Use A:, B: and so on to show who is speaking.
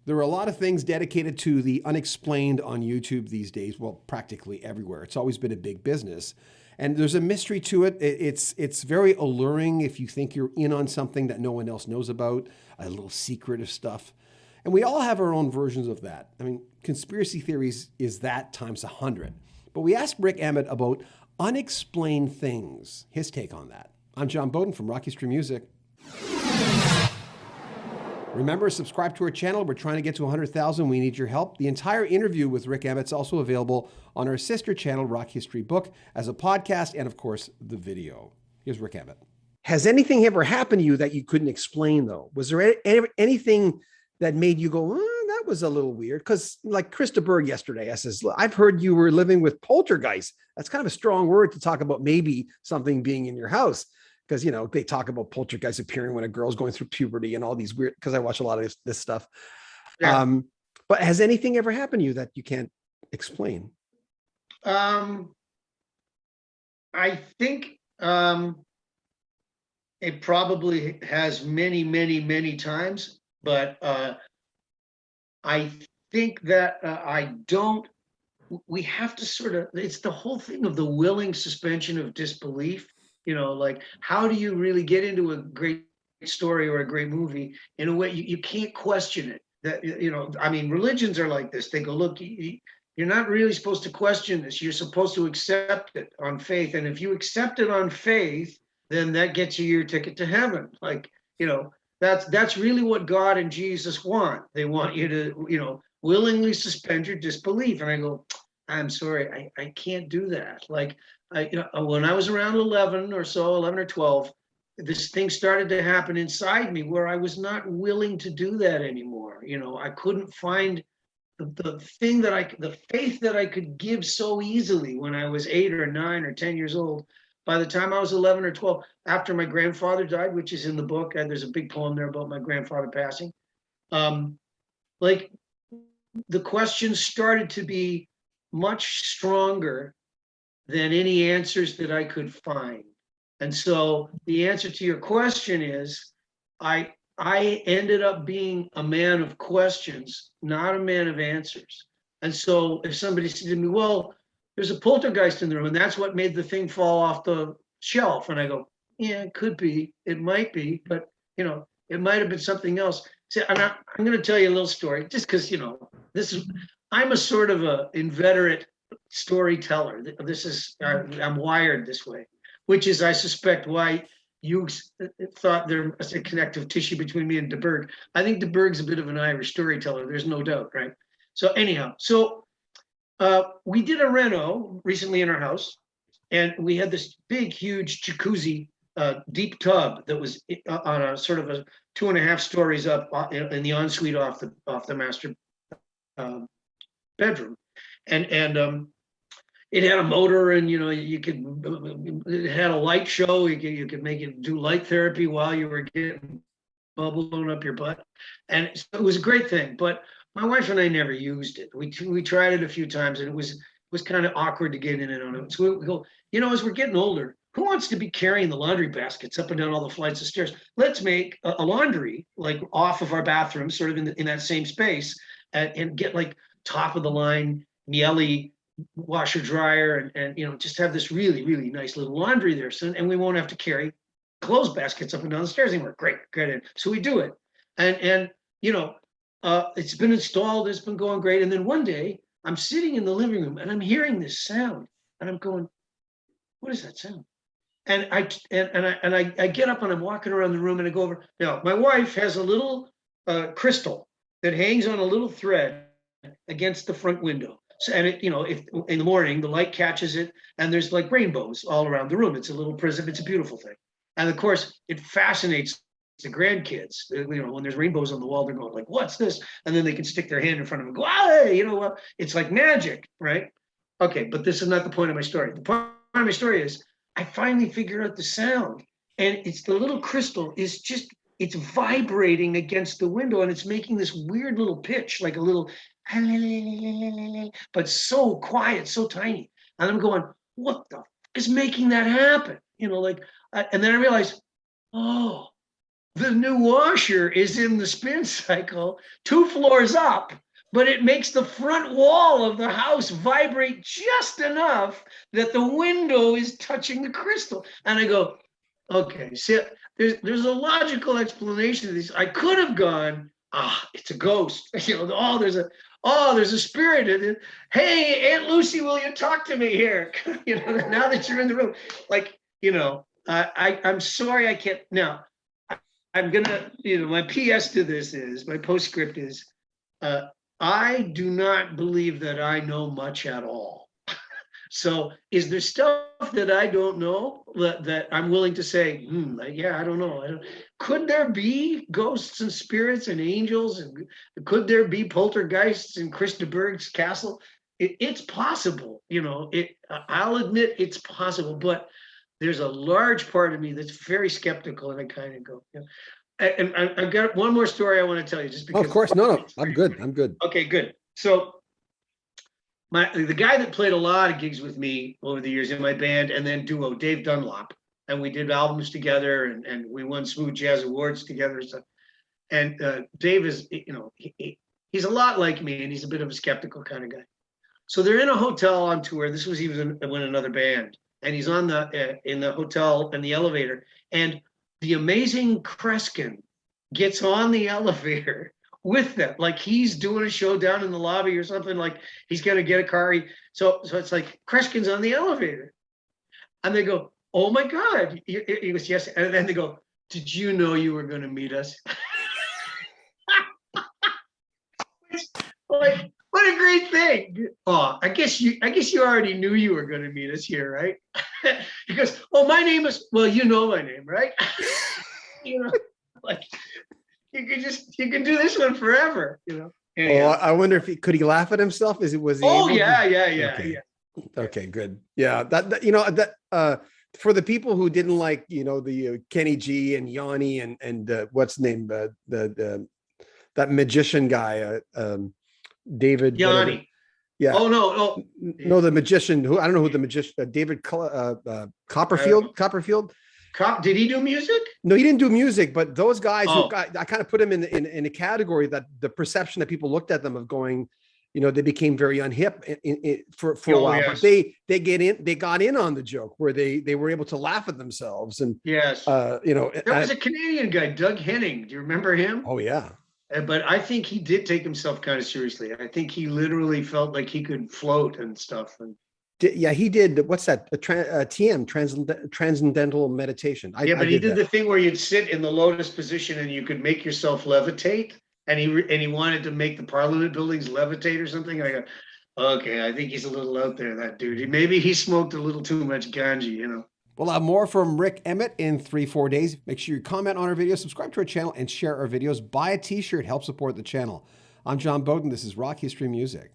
A: There are a lot of things dedicated to the unexplained on YouTube these days. Well, practically everywhere. It's always been a big business. And there's a mystery to it. It's very alluring if you think you're in on something that no one else knows about, a little secretive stuff. And we all have our own versions of that. I mean, conspiracy theories is that times 100. But we asked Rik Emmett about unexplained things, his take on that. I'm John Beaudin from Rock History Music. Remember, subscribe to our channel. We're trying to get to 100,000. We need your help. The entire interview with Rik Emmett is also available on our sister channel, Rock History Book, as a podcast and, of course, the video. Here's Rik Emmett. Has anything ever happened to you that you couldn't explain, though? Was there anything that made you go, that was a little weird? Because like Krista Berg yesterday, I says, I've heard you were living with poltergeists. That's kind of a strong word to talk about maybe something being in your house. Because, you know, they talk about poltergeists appearing when a girl's going through puberty and all these weird, because I watch a lot of this stuff. Yeah. But has anything ever happened to you that you can't explain?
B: I think it probably has many times, but I think that we have to sort of, it's the whole thing of the willing suspension of disbelief. You know, like, how do you really get into a great story or a great movie in a way you can't question it? That, you know, I mean, religions are like this. They go, look, you're not really supposed to question this. You're supposed to accept it on faith. And if you accept it on faith, then that gets you your ticket to heaven. Like, you know, that's really what God and Jesus want. They want you to, you know, willingly suspend your disbelief. And I go, I'm sorry, I can't do that. Like, when I was around 11 or 12, this thing started to happen inside me where I was not willing to do that anymore. You know, I couldn't find the faith that I could give so easily when I was 8 or 9 or 10 years old. By the time I was 11 or 12, after my grandfather died, which is in the book, and there's a big poem there about my grandfather passing, like, the questions started to be much stronger than any answers that I could find. And so the answer to your question is, I ended up being a man of questions, not a man of answers. And so if somebody said to me, well, there's a poltergeist in the room, and that's what made the thing fall off the shelf. And I go, yeah, it could be, it might be, but, you know, it might have been something else. See, I'm going to tell you a little story, just because, you know, I'm a sort of a inveterate storyteller. I'm wired this way, which is, I suspect, why you thought there was a connective tissue between me and de Burgh. I think de Burgh's a bit of an Irish storyteller. There's no doubt, right? So anyhow, we did a reno recently in our house, and we had this big, huge jacuzzi, deep tub that was on a sort of a 2.5 stories up in the ensuite off the master bedroom, and it had a motor, and you know, it had a light show. You could make it do light therapy while you were getting bubble blown up your butt, and it was a great thing. But my wife and I never used it. We tried it a few times, and it was kind of awkward to get in and on it. So we go, you know, as we're getting older, who wants to be carrying the laundry baskets up and down all the flights of stairs? Let's make a laundry like off of our bathroom, sort of in that same space, and get like top of the line Miele washer dryer, and you know, just have this really nice little laundry there. So, and we won't have to carry clothes baskets up and down the stairs anymore. Great. So we do it, and you know, it's been installed. It's been going great. And then one day I'm sitting in the living room and I'm hearing this sound, and I'm going, what is that sound? And I get up and I'm walking around the room, and I go over. Now my wife has a little crystal that hangs on a little thread against the front window. So, and it, you know, if in the morning the light catches it, and there's like rainbows all around the room. It's a little prism. It's a beautiful thing. And of course, it fascinates the grandkids. You know, when there's rainbows on the wall, they're going like, "What's this?" And then they can stick their hand in front of it and go, "Ah, you know what? It's like magic, right?" Okay, but this is not the point of my story. The point of my story is, I finally figure out the sound, and it's the little crystal is just, it's vibrating against the window, and it's making this weird little pitch, like a little, but so quiet, so tiny. And I'm going, what the is making that happen? You know, like, and then I realized, oh, the new washer is in the spin cycle 2 floors up, but it makes the front wall of the house vibrate just enough that the window is touching the crystal. And I go, okay, see, there's a logical explanation to this. I could have gone, it's a ghost. There's a spirit in it. Hey, Aunt Lucy, will you talk to me here? Now that you're in the room, I'm sorry I can't. Now, I'm gonna, my PS to this is, my postscript is, I do not believe that I know much at all. So is there stuff that I don't know that I'm willing to say, I don't know. Could there be ghosts and spirits and angels? And could there be poltergeists in Krista Berg's castle? It's possible, I'll admit it's possible, but there's a large part of me that's very skeptical, and I kind of go, And I've got one more story I want to tell you, just because.
A: Of course, no, I'm good.
B: Okay, good. So the guy that played a lot of gigs with me over the years in my band and then duo, Dave Dunlop, and we did albums together, and we won Smooth Jazz Awards together and stuff. And Dave is, he's a lot like me, and he's a bit of a skeptical kind of guy. So they're in a hotel on tour. This was even when another band, and he's on in the hotel in the elevator, and the amazing Kreskin gets on the elevator with them, like he's doing a show down in the lobby or something, like he's gonna get a car. So it's like Kreskin's on the elevator, and they go, "Oh my God!" He goes, "Yes," and then they go, "Did you know you were going to meet us?" Like, what a great thing! Oh, I guess you already knew you were going to meet us here, right? He goes, "Oh, my name is." Well, you know my name, right? Like. You can do this one forever, Anyhow.
A: Oh, I wonder if could he laugh at himself?
B: Yeah.
A: Okay, good. Yeah, that for the people who didn't like, the Kenny G and Yanni and what's his name, that magician guy, David
B: Yanni.
A: Yeah.
B: Oh
A: no, the magician who I don't know who the magician David Copperfield.
B: Did he do music?
A: No, he didn't do music, but those guys I kind of put him in a category that the perception that people looked at them of going, they became very unhip for a while. Yes. But they got in on the joke where they were able to laugh at themselves. And
B: yes, there was a Canadian guy, Doug Henning. Do you remember him?
A: Oh yeah.
B: But I think he did take himself kind of seriously. I think he literally felt like he could float and stuff. And
A: yeah, he did. What's that? TM, transcendental meditation.
B: But he did the thing where you'd sit in the lotus position and you could make yourself levitate. And he wanted to make the Parliament buildings levitate or something. I go, okay, I think he's a little out there, that dude. Maybe he smoked a little too much ganja,
A: We'll have more from Rik Emmett in 3-4 days. Make sure you comment on our videos, subscribe to our channel, and share our videos. Buy a t-shirt, help support the channel. I'm John Beaudin. This is Rock History Music.